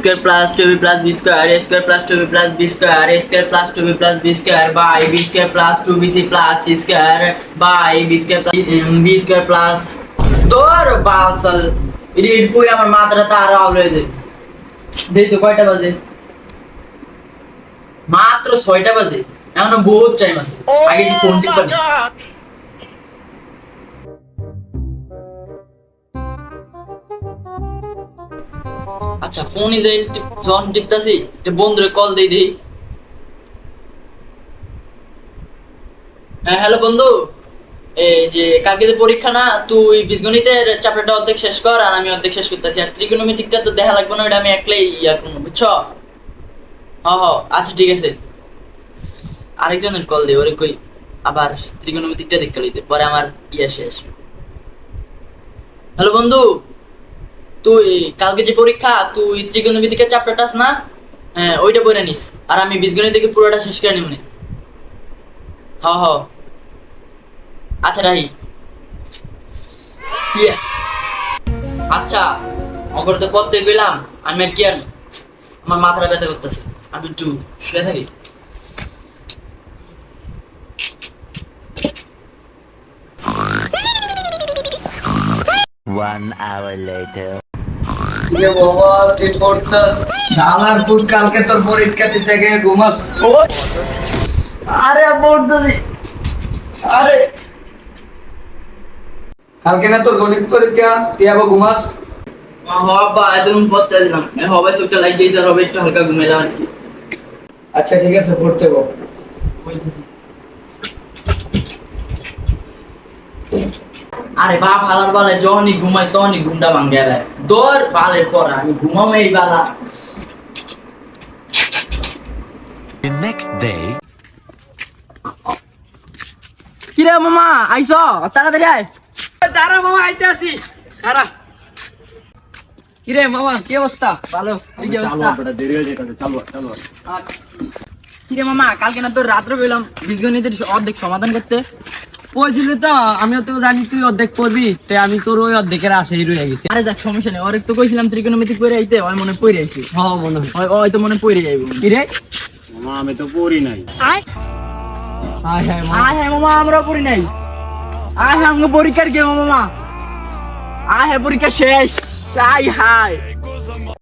square plus 2b plus b square a square plus 2b plus b square a square plus 2b plus b square by b square plus 2bc plus c square by b square plus b square plus তোর বালসাল edit পুরো আমার মাথাটা তার আউল হয়ে যায়। দেই তো কয়টা বাজে? মাত্র 6টা বাজে, এখনো বহুত টাইম আছে। আগে কি ফোন টিপা নি? আচ্ছা ফোনই দেই, জন টিপতাছি, এটা বন্ধুরে কল দেই দেই। হ্যাঁ হ্যালো বন্ধু, এই যে কালকে যে পরীক্ষা না, তুই বীজগণিতের চ্যাপ্টারটা অর্ধেক শেষ কর আর আমি অর্ধেক শেষ করতেছি। আর ত্রিকোণমিতিকটা তো দেখা লাগবে না, ওটা আমি একলাই ইয়া করবো, বুঝছো? হ হ আচ্ছা ঠিক আছে। আরেকজনের কল দে, ওরে কই আবার ত্রিকোণমিতিকটা দেখতে লইতে, পরে আমার ইয়া শেষ। হ্যালো বন্ধু, তুই কালকে যে পরীক্ষা, তুই ত্রিকোণমিতিকের চ্যাপ্টারটা আছে না, হ্যাঁ ওইটা পড়ে নিস আর আমি বীজগণিত থেকে পুরোটা শেষ করে নিব। হ হ আচ্ছা রাহি। ইয়েস। আচ্ছা অগরতে পড়তে গেলাম, আমি আর কি আর আমার মাথাটা ব্যথা করতেছে, আমি একটু শুয়ে থাকি। One hour later. ये बाबा रिपोर्ट শালার পুত কালকে তোর পরীক্ষা দিতে গিয়ে ঘুমাস। আরে পড়তেছি। আরে কালকে না তোর গণিত পরীক্ষা, তুই আবার ঘুমাস? বাবা একদম পড়তে দিলাম, হবে চোখটা লাগ গেছে আর হবে একটু হালকা ঘুমাইলাম আর কি। আচ্ছা ঠিক আছে, পড়তে বল। আরে বাপ হালার বালে, যখনই ঘুমাই তখনই ঘুমটা ভাঙ্গে গেলে দৌড় বালের পর আমি ঘুমাম এই বালা। The next day. কিরে মামা আইছ, তাড়াতাড়ি আয়। দাঁড়া মামা, আইতে আসি, দাঁড়া। কিরে মামা, কি অবস্থা? ভালো? এই যে অবস্থা। কিরে মামা, কালকে না তোর রাত্রে পেলাম বীজগণিতের অর্ধেক সমাধান করতে। কইছিলি তো, আমিও তো জানি তুই অর্ধেক পড়বি, তাই আমি তোর ওই অর্ধেকের আশাই রয়ে গেছি। আরে যাক সমস্যা নেই, ওরে তো কইছিলাম ত্রিকোণমিতিক পড়ে আইতে, ওই মনে পড়ে আইছি। হ্যাঁ মনে হয়। ওই তো মনে পড়ে যাইব। কিরে মামা আমি তো পড়ি নাই। হাই হাই মামা, আয় হ্যাঁ মামা, আমরা পড়ি নাই। আয় হ্যাঁ আমাকে পরীক্ষার কে মামা, আয় হ্যাঁ পরীক্ষা শেষ। আয় হায়